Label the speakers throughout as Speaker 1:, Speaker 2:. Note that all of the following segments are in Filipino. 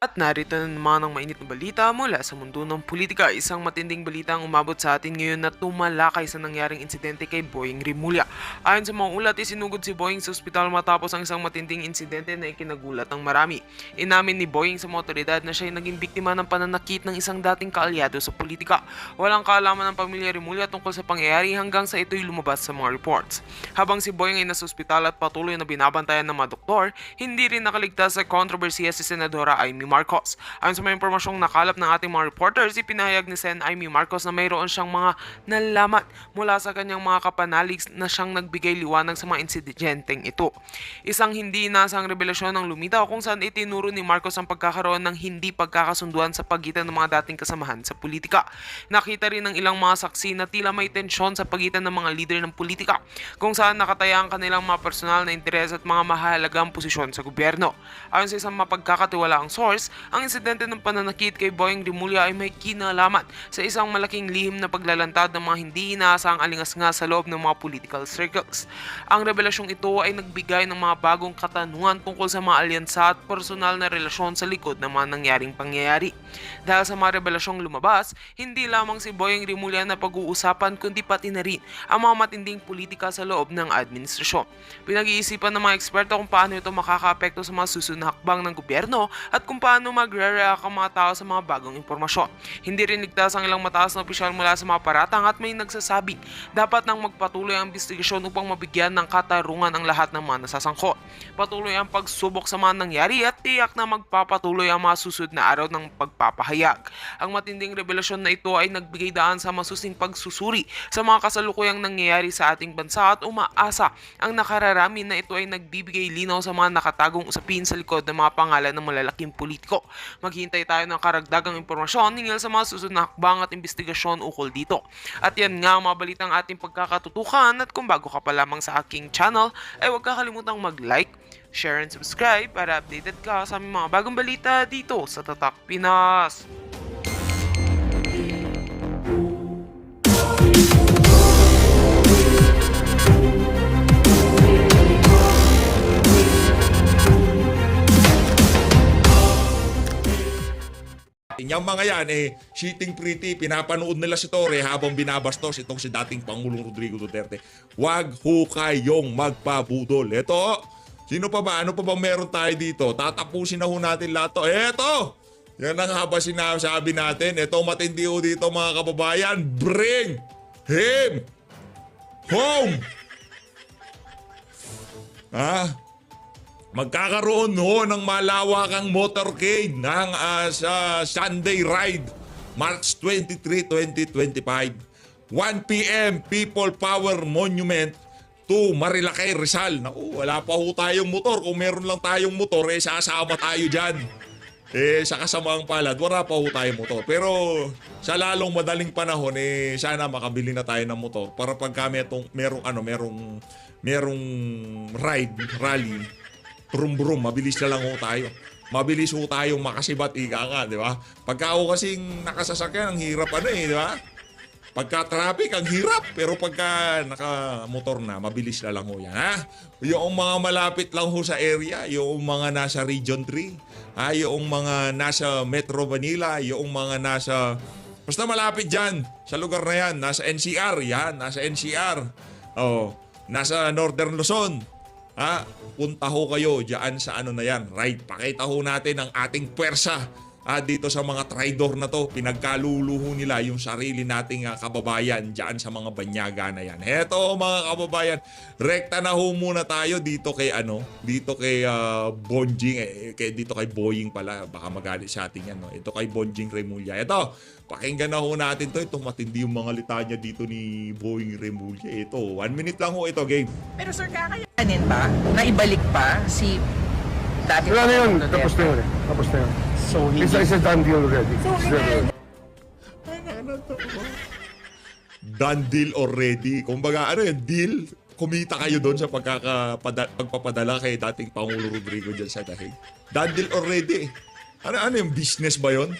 Speaker 1: At narito na naman ang mainit na balita mula sa mundo ng politika. Isang matinding balita ang umabot sa atin ngayon na tumalakay sa nangyaring insidente kay Boying Rimulya. Ayon sa mga ulat, isinugod si Boying sa ospital matapos ang isang matinding insidente na ikinagulat ng marami. Inamin ni Boying sa mga otoridad na siya ay naging biktima ng pananakit ng isang dating kaalyado sa politika. Walang kaalaman ng pamilya Rimulya tungkol sa pangyayari hanggang sa ito'y lumabas sa mga reports. Habang si Boying ay nasa ospital at patuloy na binabantayan ng mga doktor, hindi rin nakaligtas sa kontrobersiya si Senadora Amy Marcos. Ayon sa mga impormasyong nakalap ng ating mga reporters, ipinahayag ni Sen Amy Marcos na mayroon siyang mga nalaman mula sa kanyang mga kapanalig na siyang nagbigay liwanag sa mga insidenteng ito. Isang hindi inaasahang revelasyon ng lumitaw kung saan itinuro ni Marcos ang pagkakaroon ng hindi pagkakasunduan sa pagitan ng mga dating kasamahan sa politika. Nakita rin ng ilang mga saksi na tila may tensyon sa pagitan ng mga lider ng politika kung saan nakataya ang kanilang mga personal na interes at mga mahalagang posisyon sa gobyerno. Ayon sa isang mapagkakatiwalaang source, ang insidente ng pananakit kay Boying Rimulya ay may kinalaman sa isang malaking lihim na paglalantad ng mga hindi inaasahang alingas-ngas sa loob ng mga political circles. Ang revelasyong ito ay nagbigay ng mga bagong katanungan tungkol sa mga alyansa at personal na relasyon sa likod ng mga nangyaring pangyayari. Dahil sa mga revelasyong lumabas, hindi lamang si Boying Rimulya na pag-uusapan kundi pati na rin ang mga matinding politika sa loob ng administrasyon. Pinag-iisipan ng mga eksperto kung paano ito makakaapekto sa mga susunod na hakbang ng gobyerno at kung paano magre-react ang mga tao sa mga bagong impormasyon. Hindi rin ligtas ang ilang mataas na opisyal mula sa mga paratang at may nagsasabing dapat nang magpatuloy ang investigasyon upang mabigyan ng katarungan ang lahat ng mga nasasangkot. Patuloy ang pagsubok sa mga nangyari at tiyak na magpapatuloy ang mga susunod na araw ng pagpapahayag. Ang matinding revelasyon na ito ay nagbigay daan sa masusing pagsusuri sa mga kasalukuyang nangyayari sa ating bansa at umaasa ang nakararami na ito ay nagbibigay linaw sa mga nakatagong usapin sa likod ng mga pangalan ng malalaking politiko. Maghintay tayo ng karagdagang impormasyon hinggil sa mga susunod na hakbang at investigasyon ukol dito. At yan nga ang mga balitang ating pagkakatutukan at kung bago ka pa lamang sa aking channel ay huwag kakalimutang mag-like, share and subscribe para updated ka sa aming mga bagong balita dito sa Tatak Pinas.
Speaker 2: Yung mga yan, shitting pretty, pinapanood nila si Torre habang binabastos itong si dating Pangulong Rodrigo Duterte. Huwag ho kayong magpabudol. Ito, sino pa ba? Ano pa ba meron tayo dito? Tatapusin na ho natin lahat to. Eto! Yan ang haba sinasabi natin. Ito, matindi ho dito mga kababayan. Bring him home! Magkakaroon ho ng malawakang motorcade ng sa Sunday Ride, March 23, 2025. 1 p.m. People Power Monument to Marilake, Rizal. Naku, wala pa ho tayong motor. Kung meron lang tayong motor, sasama tayo dyan. Sa kasamaang palad, wala pa ho tayong motor. Pero sa lalong madaling panahon, sana makabili na tayo ng motor para pagka merong rally, brum-brum, mabilis na lang ho tayo. Mabilis ho tayong makasibat, ika nga, di ba? Pagka ho kasing nakasasakyan, ang hirap di ba? Pagka traffic, ang hirap. Pero pagka nakamotor na, mabilis na lang ho yan, ha? Yung mga malapit lang ho sa area, yung mga nasa Region 3, yung mga nasa Metro Manila, yung mga nasa... Basta malapit dyan, sa lugar na yan, nasa NCR, yan, nasa NCR. Nasa Northern Luzon. Punta ho kayo diyan sa na yan, right? Pakita ho natin ang ating pwersa dito sa mga traidor na to. Pinagkaluluho nila yung sarili nating kababayan diyan sa mga banyaga na yan. Heto mga kababayan, rekta na ho muna tayo dito kay dito kay Bonjing, dito kay Boying pala, baka magalit sa atin yan, no? Ito kay Bonjing Rimulya. Ito, pakinggan na ho natin to. Ito matindi yung mga litanya dito ni Boying Rimulya. Ito, 1 minute lang ho ito, game.
Speaker 3: Pero sir, kakayanin ba na ibalik pa si dati?
Speaker 4: Wala na yun. Tapos na yun. Tapos na yun.
Speaker 3: So, hindi.
Speaker 4: It's a done deal already.
Speaker 3: So,
Speaker 4: It's done.
Speaker 2: Done deal already. Kumbaga, deal? Kumita kayo doon sa pagpapadala kay dating Pangulo Rodrigo dyan sa dahig. Done deal already. Ano yung business ba yon?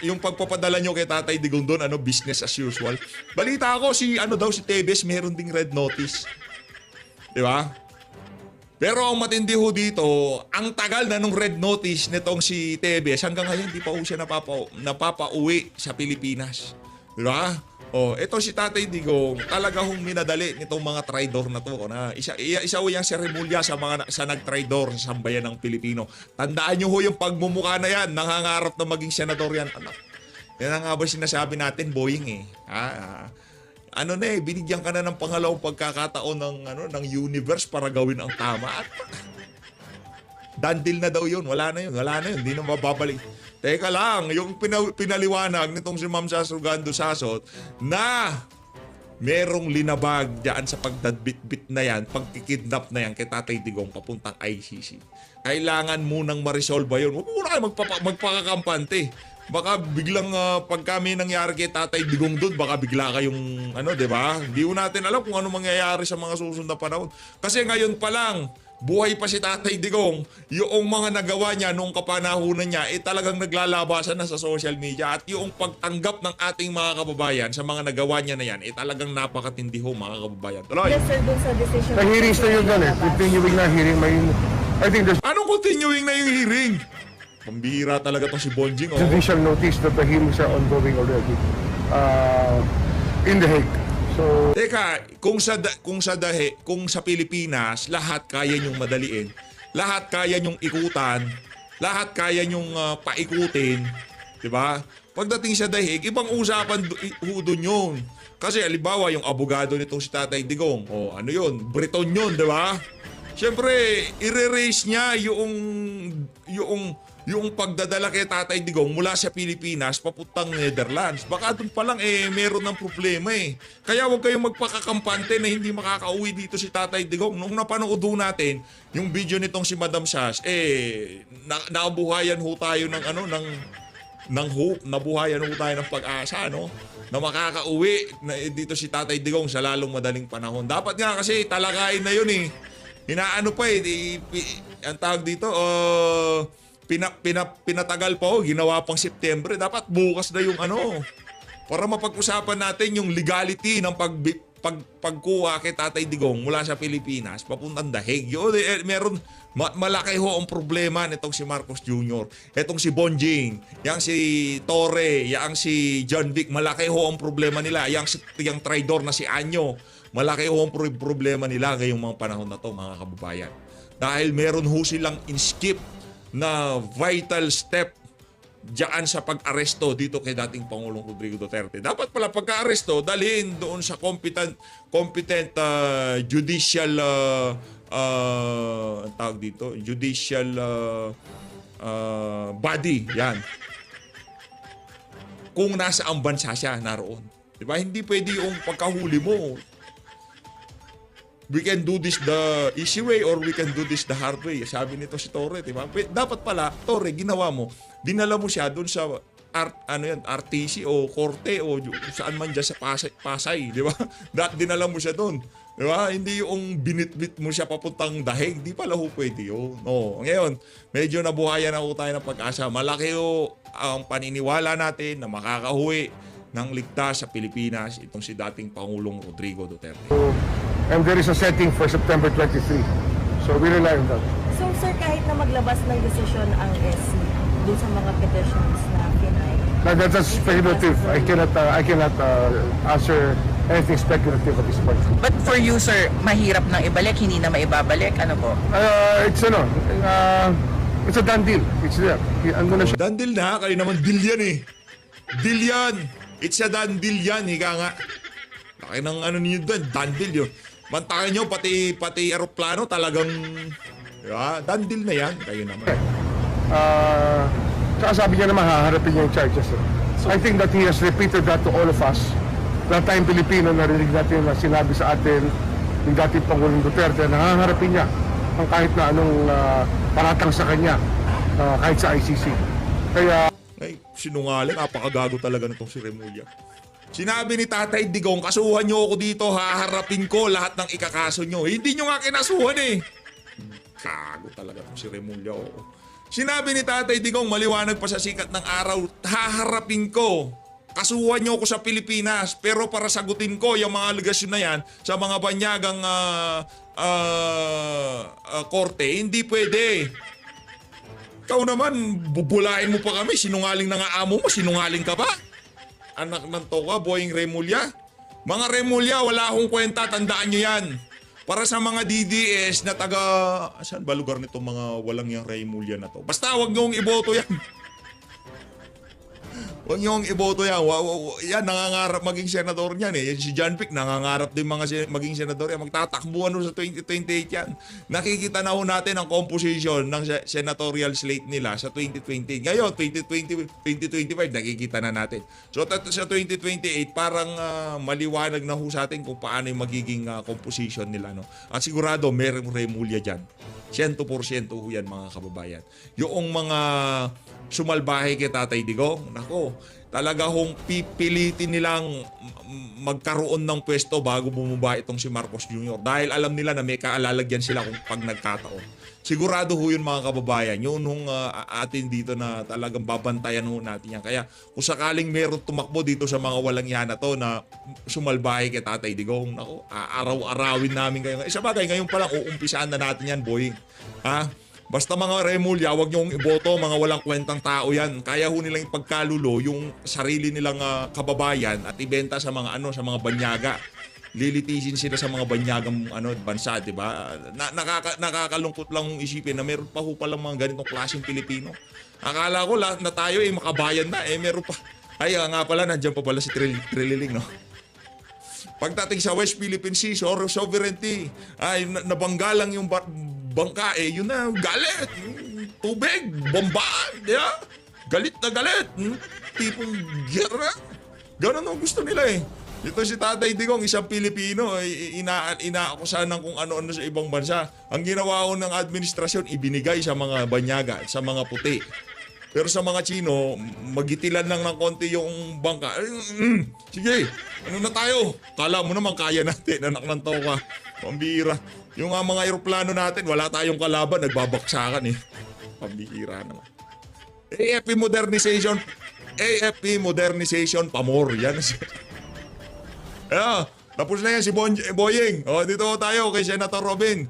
Speaker 2: Yung pagpapadala nyo kay Tatay Digong doon, business as usual. Balita ako, si Tebes, meron ding red notice. Di ba? Pero ang matindi ho dito, ang tagal na nung red notice nitong si Tebes, hanggang ngayon di pa ho siya napapauwi sa Pilipinas. Di ba? Ito si Tatay Digong, talaga hong minadali nitong mga traidor na to. Na isa ho yung si Remulla sa nag-traidor sa sambayan ng Pilipino. Tandaan nyo ho yung pagmumukha na yan, nangangarap na maging senador yan. Anak. Yan ang nga ba sinasabi natin, Boying binigyan ka na ng pangalawang pagkakataon ng universe para gawin ang tama. At dandil na daw yun. Wala na yun. Hindi na mababalik. Teka lang, yung pinaliwanag nitong si Ma'am Sasugando Sasot na merong linabag dyan sa pagdadbit-bit na yan, pagkikidnap na yan kay Tatay Digong papuntang ICC. Kailangan munang ma-resolve yun. Huwag muna kayo magpakakampante. Baka biglang pag kami nangyari kay Tatay Digong doon, baka bigla kayong di ba? Hindi ko natin alam kung ano mangyayari sa mga susunod na panahon. Kasi ngayon pa lang, buhay pa si Tatay Digong, yung mga nagawa niya noong kapanahunan niya, talagang naglalabasan na sa social media. At yung pagtanggap ng ating mga kababayan sa mga nagawa niya na yan, talagang napakatindi ho mga kababayan. Tuloy!
Speaker 5: Yes, sir, dun sa decision.
Speaker 4: The hearings na yun doon continuing na hearing. I think there's
Speaker 2: Anong continuing na yung hearing? Pambihira talaga tong si Bonjing.
Speaker 4: judicial notice that the hearings are ongoing already in The Hague. So,
Speaker 2: Teka, kung sa Pilipinas, lahat kaya nyong madaliin, lahat kaya nyong ikutan, lahat kaya nyong paikutin, 'di ba? Pagdating sa dahig, ibang usapan doon 'yun. Kasi halimbawa yung abogado nitong si Tatay Digong, ano 'yun? Briton 'yun, 'di ba? Siyempre, i-raise niya yung pagdadala kay Tatay Digong mula sa Pilipinas papuntang Netherlands. Baka doon pa lang meron ng problema Kaya huwag kayong magpakakampante na hindi makakauwi dito si Tatay Digong. Nung napanood natin yung video nitong si Madam Sash, nabuhayan ho tayo ng hope, nabuhayan ho tayo ng pag-asa, na makakauwi dito si Tatay Digong sa lalong madaling panahon. Dapat nga kasi talakayin na yun Hinaano pa ang tawag dito, pinatagal pa ginawa pang September. Dapat bukas na yung para mapag-usapan natin yung legality ng pagkuha kay Tatay Digong mula sa Pilipinas papuntang The Hague. Meron malaki ho ang problema nitong si Marcos Jr. Etong si Bonjing, yang si Torre, yang si John Vic, malaki ho ang problema nila. Yang traidor na si Anyo, malaki ho ang problema nila ngayong mga panahon na to, mga kababayan. Dahil meron ho silang inskip na vital step diyan sa pag-aresto dito kay dating Pangulong Rodrigo Duterte. Dapat pala pagka-aresto, dalhin doon sa competent judicial ang tawag dito, judicial body, yan. Kung nasa ang bansa siya naroon. Diba? Hindi pwede yung pagkahuli mo. We can do this the easy way or we can do this the hard way. Sabi nito si Torre, diba? Dapat pala, Torre, ginawa mo, dinala mo siya doon sa RTC o Korte o saan man dyan sa Pasay, di ba? Dinala mo siya doon. Di ba? Hindi yung binitbit mo siya papuntang dahig. Di pala ho pwede yun. No. Ngayon, medyo nabuhayan na ho tayo ng pag-asa. Malaki ho ang paniniwala natin na makakahuwi ng ligtas sa Pilipinas itong si dating Pangulong Rodrigo Duterte.
Speaker 4: and there is a setting for September 23. So we rely on that.
Speaker 5: So sir, kahit na maglabas ng desisyon ang SC dun sa mga petitions na pinay.
Speaker 4: That's speculative. I cannot answer anything speculative at this point.
Speaker 3: But for you, sir, mahirap nang ibalik, hindi na maibabalik, ano po?
Speaker 4: It's a done deal. It's there. I'm gonna show.
Speaker 2: Done deal na, kayo naman deal yan Deal yan. It's a done deal yan, higa nga. Laki ng ninyo doon, done deal yun. Mantakin nyo, pati aeroplano talagang, done deal na yan, kayo naman.
Speaker 4: Tsaka sabi niya naman haharapin niya yung charges. So, I think that he has repeated that to all of us. Lahat tayong Pilipino narinig natin na sinabi sa atin ng dating Pangulong Duterte na haharapin niya ang kahit na anong paratang sa kanya kahit sa ICC. Kaya
Speaker 2: Ay, sinungaling, napakagago talaga nitong si Remulla. Sinabi ni Tatay Digong, kasuhan nyo ako dito, haharapin ko lahat ng ikakaso nyo. Hindi nyo nga kinasuhan Gago talaga itong si Remulla. Sinabi ni Tatay Digong, maliwanag pa sa sikat ng araw, haharapin ko kasuhan nyo ako sa Pilipinas. Pero para sagutin ko yung mga aligasyon na yan sa mga banyagang korte, hindi pwede. Ikaw naman, bubulain mo pa kami. Sinungaling na nga amo mo, sinungaling ka ba? Anak ng toka, Boying Remulla. Mga Remulla, wala akong kwenta, tandaan nyo yan. Para sa mga DDS na taga... Saan ba lugar nito mga walang yung Remulla na to? Basta wag nyo iboto yan. Huwag niyong iboto yan. Yan, nangangarap maging senador niyan eh. Si John Pic, nangangarap din maging senador yan. Magtatakbuhan sa 2028 yan. Nakikita na ho natin ang composition ng senatorial slate nila sa 2020. Ngayon, 2025, nakikita na natin. So, sa 2028, parang maliwanag na ho sa atin kung paano yung magiging composition nila. No? At sigurado, merong Remulla dyan. 100% ho yan, mga kababayan. Yung mga sumalbahe kay Tatay Digong, nako, talaga hong pipilitin nilang magkaroon ng pwesto bago bumaba itong si Marcos Jr. Dahil alam nila na may kaalalagyan sila kung pag nagkataon. Sigurado ho yun, mga kababayan. Yun hong atin dito na talagang babantayan ho natin yan. Kaya kung sakaling meron tumakbo dito sa mga walang yan na to na sumalbahe kay Tatay Digong, nako, araw-arawin namin kayo. Isa bagay, ngayon pa lang, uumpisaan na natin yan, boy. Ha? Basta mga Remulla, wag niyong iboto, mga walang kwentang tao yan. Kaya ho nilang ipagkalulo yung sarili nilang kababayan at ibenta sa mga sa mga banyaga. Lilitisin sila sa mga banyagang bansa, 'di ba? Nakakalungkot lang isipin na meron pa ho palang mga ganitong klaseng Pilipino. Akala ko lahat na tayo makabayan na, meron pa. Ay, nga pala, nandiyan pa pala si Trililing, no? Pagdating sa West Philippine Sea, sovereignty, ay nabangga lang yung bangka, yun na, galit, tubig, bombaan, yeah? Galit na galit, tipong gera. Ganon ang gusto nila eh. Ito si Tatay Digong, isang Pilipino, inaakusahan ng kung ano-ano sa ibang bansa. Ang ginawa ko ng administrasyon, ibinigay sa mga banyaga, sa mga puti. Pero sa mga Chino, magitilan lang ng konti yung bangka. Sige, ano na tayo? Kala mo naman kaya natin, anak ng toka. Pambihira. Yung mga aeroplano natin, wala tayong kalaban, nagbabaksakan eh. Pambihira naman. AFP modernization pamor. Yan. Tapos na yan si Boying. Dito tayo kay Senator Robin.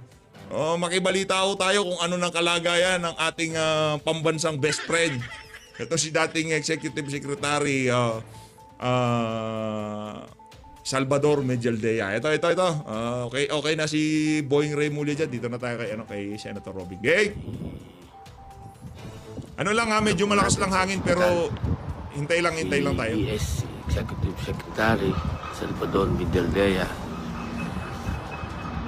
Speaker 2: Makibalita ho tayo kung ano ng kalagayan ng ating pambansang best friend. Ito si dating Executive Secretary Salvador Medialdea. Ito. Okay na si Boying Remulla dyan. Dito na tayo kay Senator Robin. Okay? Ano lang medyo malakas lang hangin pero hintay lang tayo.
Speaker 6: ES Executive Secretary Salvador Medialdea.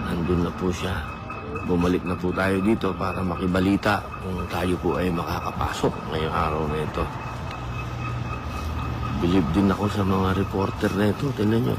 Speaker 6: Nandun na po siya. Bumalik na po tayo dito para makibalita kung tayo po ay makakapasok ngayong araw na ito. Bilib din ako sa mga reporter na ito. Tingnan nyo.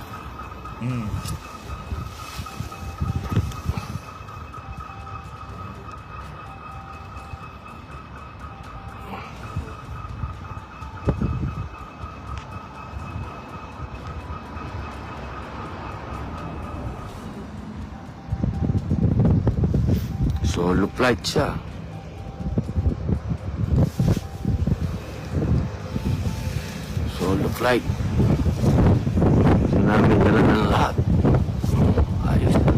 Speaker 6: Solo flight siya. Solo flight. Namin dala ng lahat. Ayos na.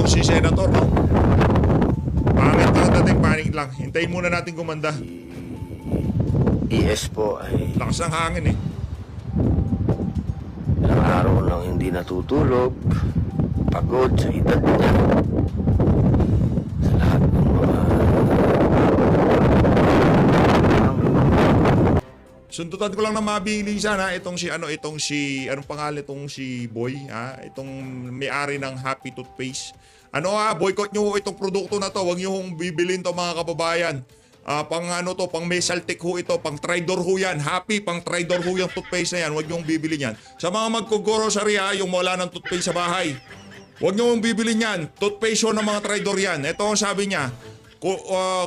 Speaker 2: Si Senator, no? Pangit lang dating panic lang. Hintayin muna natin gumanda.
Speaker 6: ES po ay
Speaker 2: Lakas ng hangin eh.
Speaker 6: ilang araw lang hindi natutulog. Pagod sa edad niya. Sa lahat ng mga
Speaker 2: Sundutan ko lang na mabilisan itong anong pangalan itong si Boy, itong may-ari ng Happy Toothpaste. Boycott nyo itong produkto na to. Huwag nyo hong bibilin to, mga kababayan. Pang Mesaltic ho ito, pang Tridor ho yan. Happy, pang Tridor ho yung toothpaste na yan. Huwag nyo hong bibilin yan. Sa mga magkugorosary yung wala ng toothpaste sa bahay. Huwag nyo hong bibilin yan. Toothpaste ho ng mga Tridor yan. Ito ang sabi niya.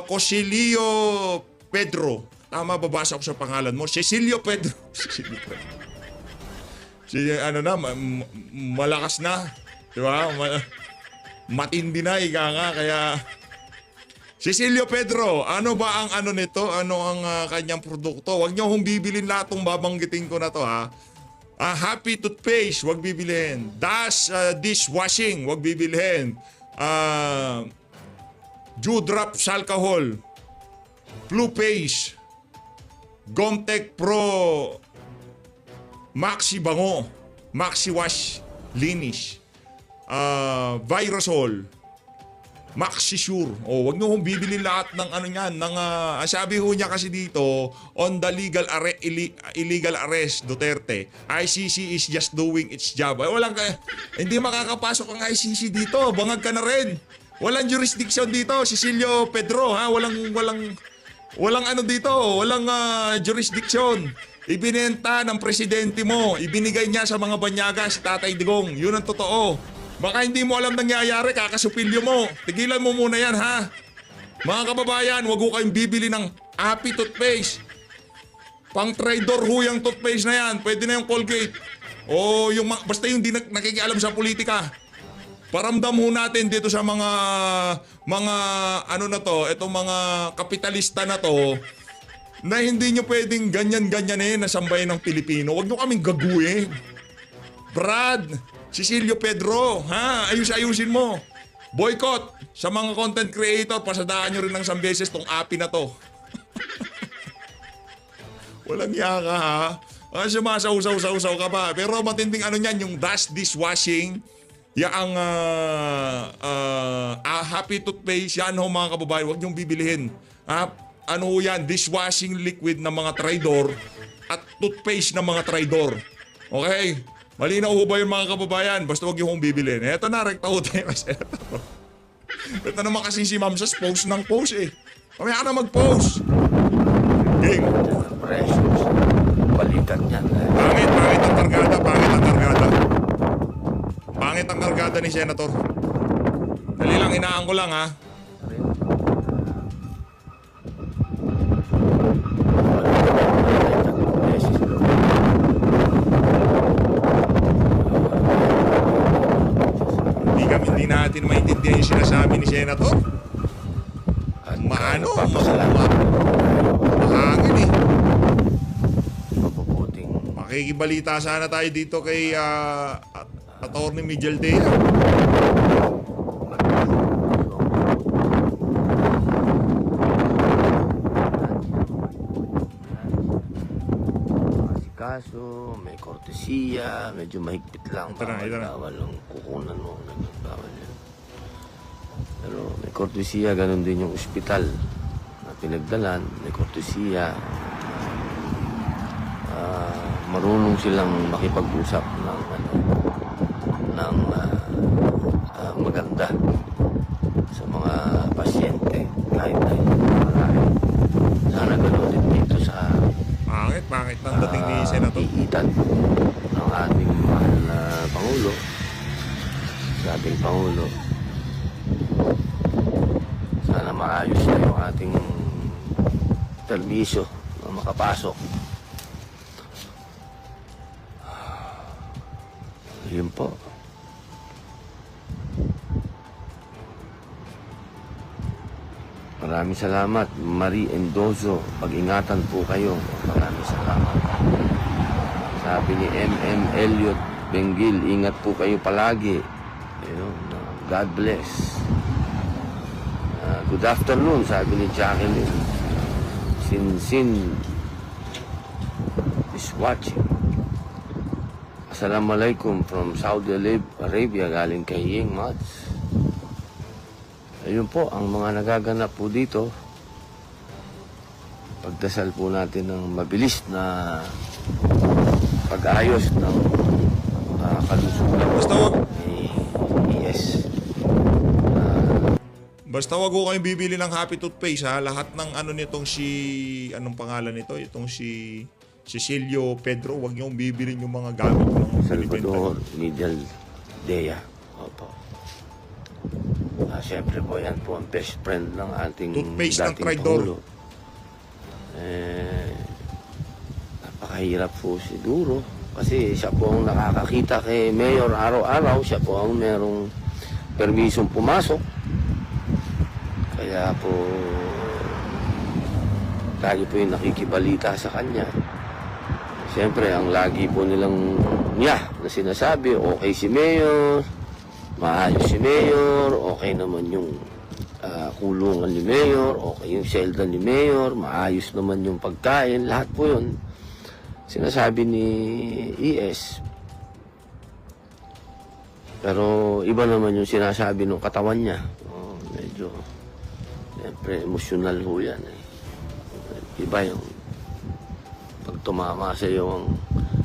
Speaker 2: Cosilio Pedro. Tama, babasa ko sa pangalan mo. Cecilio Pedro. Cecilio Pedro. Malakas na. Di ba? Matindi na, ika nga. Kaya, Cecilio Pedro, ano ba ang ano nito? Ano ang kanyang produkto? Huwag niyo hong bibilin lahat ng babanggitin ko na to, ha? Happy Toothpaste, huwag bibilhin. Das Dishwashing, huwag bibilhin. Dewdrops Alcohol. Blue Paste. Gomtech Pro Maxi Bango. Maxi Wash Linis. Virosol. Maxi Sure. Wag niyo hong bibili lahat ng ano niyan, ng ang sabi ho niya kasi dito, on the illegal arrest Duterte. ICC is just doing its job. Hindi makakapasok ang ICC dito. Bangag ka na rin. Walang jurisdiction dito, Cecilio Pedro, ha? Walang ano dito, walang jurisdiction. Ibinenta ng presidente mo, ibinigay niya sa mga banyaga si Tatay Digong. Yun ang totoo. Baka hindi mo alam nangyayari, kakasupilyo mo. Tigilan mo muna yan, ha? Mga kababayan, wag ho kayong bibili ng Happy Toothpaste. Pang trader ho yung toothpaste na yan. Pwede na yung Colgate. O basta yung di nakikialam sa politika. Paramdam ho natin dito sa mga ano na to, itong mga kapitalista na to, na hindi nyo pwedeng ganyan-ganyan na sambayan ng Pilipino. Huwag nyo kaming gaguhin. Brad, Cecilio Pedro, ha? Ayusin mo. Boycott sa mga content creator, pasadaan nyo rin ng isang beses tong api na to. Walang yaka, ha? Sumasaw-saw-saw ka pa. Pero matinding ano niyan, yung Das Dishwashing, yaang Happy Toothpaste, yan ho mga kababayan, huwag niyong bibilihin. Ano ho yan, dishwashing liquid ng mga traidor at toothpaste ng mga traidor. Okay? Malinaw ho ba yun mga kababayan? Basta huwag niyong bibilihin. Eto na, rekta ho tayo kasi ito. Ito naman kasi si Ma'am Sas, post ng post eh. Mamaya ka na mag-post. Game.
Speaker 6: Precious. Balikan yan.
Speaker 2: Pangit ang kargada, Pangit ang kargada ni Senator. Dali lang, inaan ko lang, ha? Hindi natin maintindihan yung sinasabi ni Senator. Maano? Mahangin eh.
Speaker 6: Mabubuting
Speaker 2: Makikibalita sana tayo dito kay Atty. Miguel Dea.
Speaker 6: kaso, may kortesiya, medyo mahigpit lang.
Speaker 2: Ito na.
Speaker 6: Bawal ang kukunan mo. Bawal yun. Pero may kortesiya, ganun din yung ospital na pinagdalan. May kortesiya. Marunong silang makipag-usap ng maganda sa mga pasyente. Kahit na marami. Sana ganun din dito sa
Speaker 2: Pangit ng dating ni Senator.
Speaker 6: iitan ng ating mahal na Pangulo, sa ating Pangulo. Sana maayos na yung ating permiso na makapasok. Yun po. Maraming salamat, Marie Endozo. Pag-ingatan po kayo. Maraming salamat. Sabi ni M.M. Elliot Benguil, ingat po kayo palagi. God bless. Good afternoon, sabi ni Jacqueline. Sin is watching. Assalamualaikum from Saudi Arabia, galing kay Ying Mads. Ayun po ang mga nagaganap po dito. Pagdasal po natin ng mabilis na pag-ayos ng kalusugan.
Speaker 2: Basta wag ko kayong bibili ng Happy Toothpaste, ha. Lahat ng ano nitong anong pangalan nito? Itong si Cecilio Pedro, wag niyo bibilin yung mga gamit ng
Speaker 6: Salvador Miguel Dea. Opo. Siyempre po, yan po ang best friend ng ating
Speaker 2: Toothpaste ng
Speaker 6: dating
Speaker 2: traidor.
Speaker 6: Pangulo. Napakahirap po siguro. Kasi siya po ang nakakakita kay Mayor araw-araw. Siya po ang merong permisong pumasok. Kaya po, lagi po yung nakikibalita sa kanya. Siyempre, ang lagi po nilang niya na sinasabi, okay si Mayor, maayos si Mayor, okay naman yung kulungan ni Mayor, okay yung selda ni Mayor, maayos naman yung pagkain, lahat po yun. Sinasabi ni ES. Pero iba naman yung sinasabi ng katawan niya. Medyo, siyempre, emosyonal ho yan. Iba yung pag tumama sa iyo ang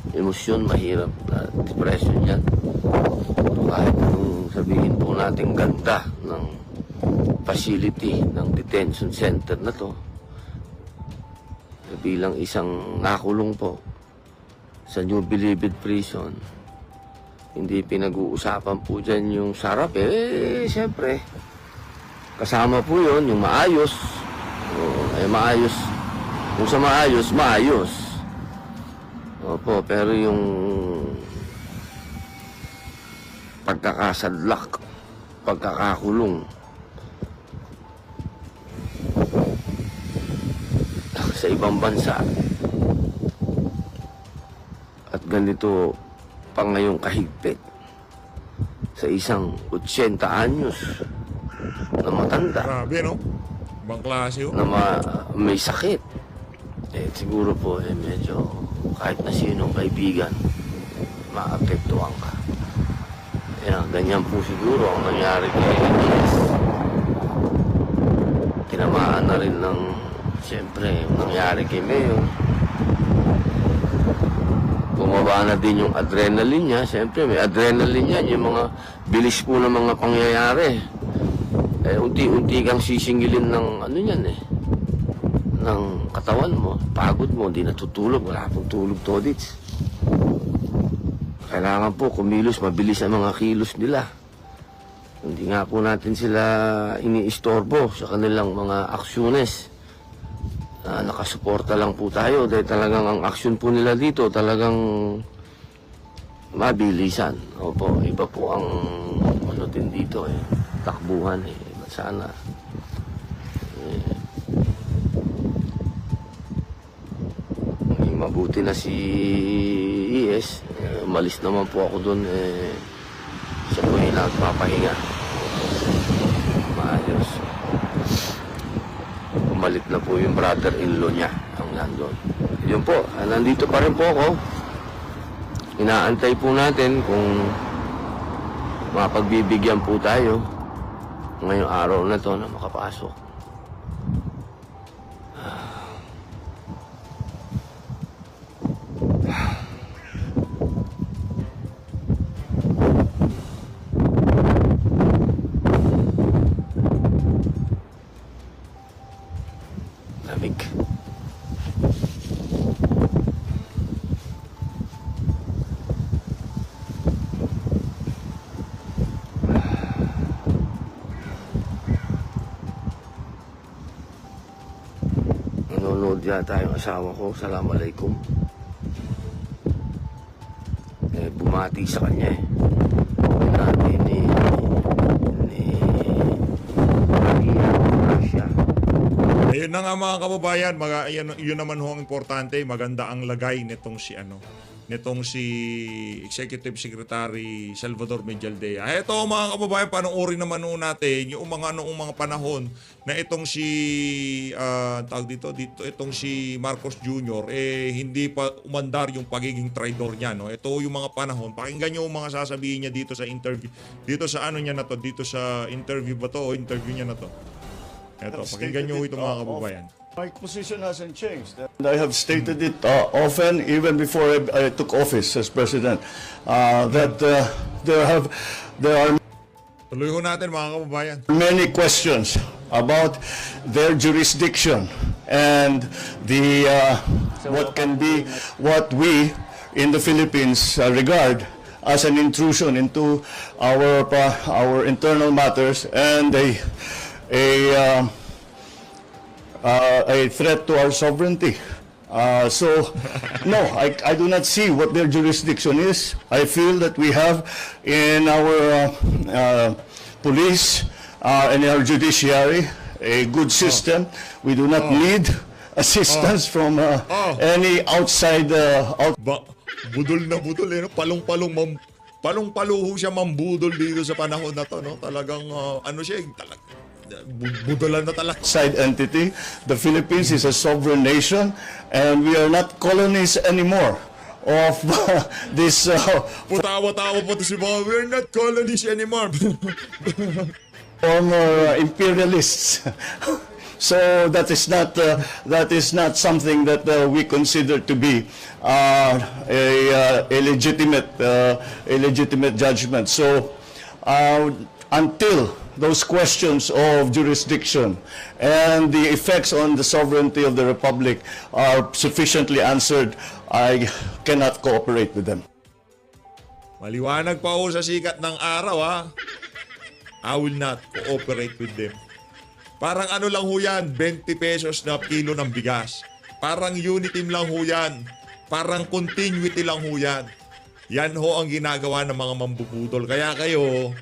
Speaker 6: emosyon, mahirap na depression yan. Kahit anong sabihin po natin ganda ng facility ng detention center na to, bilang isang nakulong po sa New Bilibid Prison, hindi pinag-uusapan po dyan yung sarap. Siyempre, kasama po yun, yung maayos. Maayos. Kung sa maayos, maayos. Opo, pero yung pagkakasadlak, pagkakakulong, sa ibang bansa, at ganito pa ngayong kahigpit, sa isang 80 anyos na matanda,
Speaker 2: Grabe, no? Ibang klase, oh.
Speaker 6: na may sakit. Siguro po, medyo kahit na sinong kaibigan, maapektuhan ka. Ganyan po siguro ang nangyari kay Ines. Tinamaan na rin ng, siyempre, yung nangyari kay Mayor. Bumaba na din yung adrenaline niya. Siyempre, may adrenaline yan. Yung mga bilis po ng mga pangyayari. Unti-unti kang sisingilin ng ano yan ng katawan mo, pagod mo, hindi natutulog, wala pong tulog todits. Kailangan po kumilos, mabilis ang mga kilos nila. Hindi nga po natin sila iniistorbo sa kanilang mga aksyones. Nakasuporta lang po tayo dahil talagang ang aksyon po nila dito talagang mabilisan. Opo, iba po ang ano din dito takbuhan sana. Mabuti na si ES. Umalis naman po ako doon. Siya po yung nagpapahinga. Maayos. Umalit na po yung brother-in-law niya ang nandun. Yun po, nandito pa rin po ako. Inaantay po natin kung mapagbibigyan po tayo ngayong araw na to na makapasok. Lamig. Nanonood yata yung asawa ko. Assalamualaikum. Bumati sa kanya Dati ni Maria Gracia.
Speaker 2: Ayun na nga mga kababayan, yun naman ho ang importante, maganda ang lagay nitong si Executive Secretary Salvador Medialdea. Ito mga kababayan, panoorin naman ho natin yung mga noong mga panahon na itong itong si Marcos Jr. Hindi pa umandar yung pagiging traidor niya, no. Ito yung mga panahon. Pakinggan niyo yung mga sasabihin niya dito sa interview. Dito sa dito sa interview ba to o interview niya na to. Ito, pakinggan niyo ito mga kababayan.
Speaker 7: My position hasn't changed. And I have stated it often, even before I took office as president, that there are
Speaker 2: Tuloy ho natin mga kababayan.
Speaker 7: many questions about their jurisdiction and what we in the Philippines regard as an intrusion into our internal matters and a threat to our sovereignty. So, no, I do not see what their jurisdiction is. I feel that we have in our police and in our judiciary a good system. We do not need assistance from any outside.
Speaker 2: Budol na budol eh, no? Palong-palo ho siya mambudol dito sa panahon na to, no? Talagang ano siya, budolan na talaga.
Speaker 7: Outside entity. The Philippines is a sovereign nation, and we are not colonies anymore of this.
Speaker 2: Tawa-tawa po to si mga, we're not colonies anymore.
Speaker 7: Former imperialists. So that is not something that we consider to be a legitimate judgment. So until those questions of jurisdiction and the effects on the sovereignty of the republic are sufficiently answered, I cannot cooperate with them.
Speaker 2: Maliwanag pa ho sa sikat ng araw, ha? I will not cooperate with them. Parang ano lang ho yan, 20 pesos na kilo ng bigas. Parang unitim lang ho yan. Parang continuity lang ho yan. Yan ho ang ginagawa ng mga mambubudol. Kaya kayo,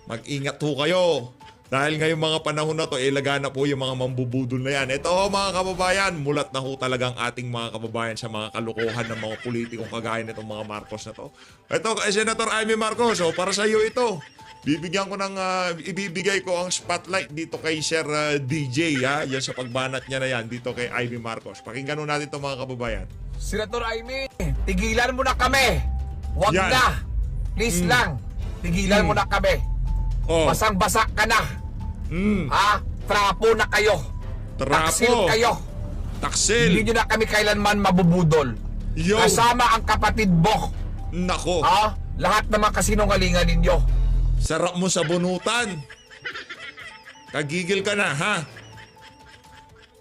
Speaker 2: mag-ingat ho kayo. Dahil ngayong mga panahon na to, ilaga na po yung mga mambubudol na yan. Ito ho mga kababayan, mulat na ho talagang ating mga kababayan sa mga kalukuhan ng mga politikong kagaya nitong mga Marcos na to. Ito, Senator Amy Marcos, so para sa iyo ito. Ibibigay ko ang spotlight dito kay Sir DJ, ha? Yan sa pagbanat niya na yan, dito kay Amy Marcos. Pakinggan nun natin ito mga kababayan.
Speaker 8: Senator Amy, tigilan mo na kami. Huwag
Speaker 2: Yan.
Speaker 8: na. Please lang. Tigilan mo na kami.
Speaker 2: Oh.
Speaker 8: Basang-basa ka na. Ha? Trapo na kayo.
Speaker 2: Trapo.
Speaker 8: Taksil kayo.
Speaker 2: Taksil.
Speaker 8: Hindi nyo na kami kailanman mabubudol.
Speaker 2: Yo.
Speaker 8: Kasama ang kapatid mo.
Speaker 2: Nako.
Speaker 8: Ha? Lahat ng mga kasinungalingan ninyo.
Speaker 2: Sarap mo sa bunutan. Kagigil ka na, ha?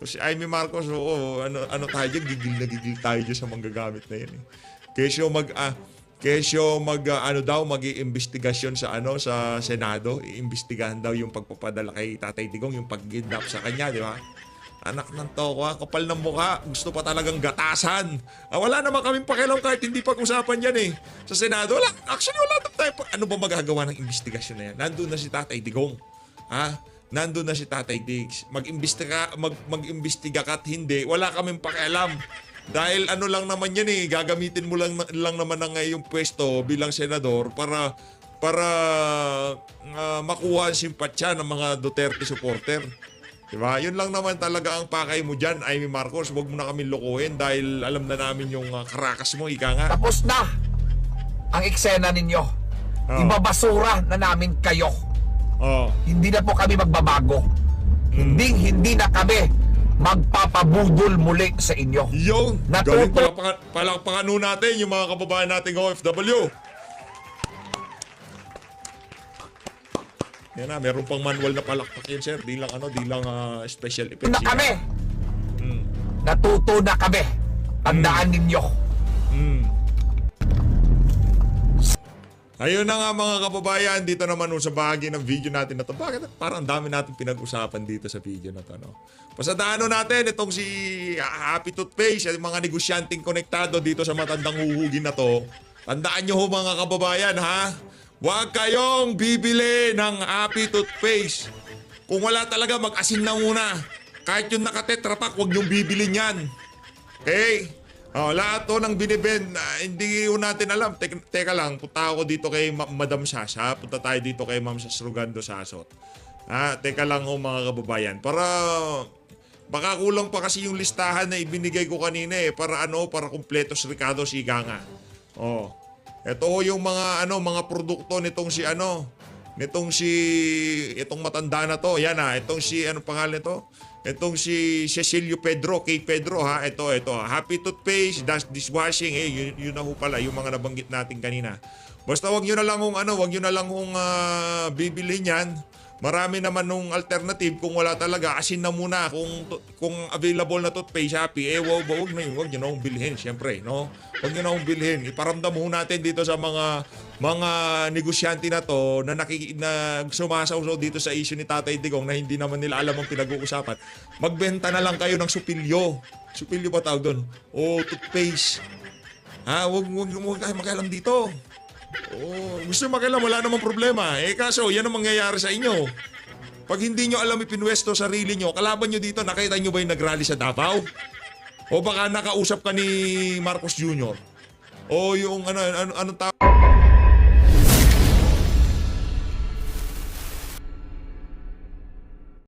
Speaker 2: Si Amy Marcos, oo, ano tayo dyan, gigil na gigil tayo dyan sa manggagamit na yan. Eh. Kesyo mag-iimbestigasyon sa sa Senado, iimbestigahan daw yung pagpapadala kay Tatay Digong, yung pag-kidnap sa kanya, di ba? Anak ng toko, kapal ng mukha, gusto pa talagang gatasan. Wala naman kaming pakialam kahit hindi pag-usapan yan eh. Sa Senado, wala. Actually, wala naman tayo. Ano ba magagawa ng investigasyon na yan? Nandun na si Tatay Digong. Ha? Nandun na si Tatay Diggs. Mag-imbestiga ka at hindi, wala kaming pakialam. Dahil ano lang naman yan eh, gagamitin mo lang naman ang iyong pwesto bilang senador para makuha ang simpatsya ng mga Duterte supporter. Diba? Yun lang naman talaga ang pakay mo dyan, Amy Marcos. Huwag mo na kami lokohin dahil alam na namin yung karakas mo, ika nga.
Speaker 8: Tapos na ang eksena ninyo. Ibabasura na namin kayo. Hindi na po kami magbabago. Hindi na kami magpapabudol muli sa inyo.
Speaker 2: Yung galing palakpakan natin yung mga kababayan nating OFW. Yan na, meron pang manual na palakpak yun, sir. Di lang special effects.
Speaker 8: Na kami. Natuto na kami. Tandaan ninyo.
Speaker 2: Ayun na nga mga kababayan, dito naman sa bahagi ng video natin na to. Bakit parang dami natin pinag-usapan dito sa video na to, no? Pasadaan natin itong si Happy Toothpaste at mga negosyanteng konektado dito sa matandang huhugin na to. Tandaan nyo ho mga kababayan, ha? Huwag kayong bibili ng Happy Toothpaste. Kung wala talaga, mag-asin na muna. Kahit yung naka-Tetra Pak, huwag niyong bibili niyan. Okay? Lahat to ng binibend, hindi ko natin alam. Teka lang, punta ako dito kay Madam Sasa. Punta tayo dito kay Ma'am Sasrugando Sasot. Teka lang mga kababayan. Para baka kulang pa kasi yung listahan na ibinigay ko kanina eh. Para kumpletos Ricardo's ika nga. Ito yung mga produkto nitong itong matanda na to. Yan itong si, pangalan nito? Itong si Cecilio Pedro, kay Pedro ha. Ito. Happy Toothpaste, dishwashing. Yun na ho pala, yung mga nabanggit natin kanina. Basta wag nyo na lang bibili niyan. Marami naman nung alternative kung wala talaga, asin na muna kung available na toothpaste, Shopee, wag nyo na akong bilhin, syempre, no? Wag nyo na akong bilhin. Iparamdam ho natin dito sa mga negosyante na to na sumasaw dito sa issue ni Tatay Digong na hindi naman nila alam ang pinag-uusapan. Magbenta na lang kayo ng supilyo. Supilyo ba tawag doon? O toothpaste. Wag kayo makialam dito. Gusto makialam, wala namang problema. Kaso, yan ang mangyayari sa inyo. Pag hindi nyo alam ipinwesto sarili nyo, kalaban nyo dito, nakita nyo ba yung nag-rally sa Davao? O baka nakausap ka ni Marcos Jr.? O yung anong tawag?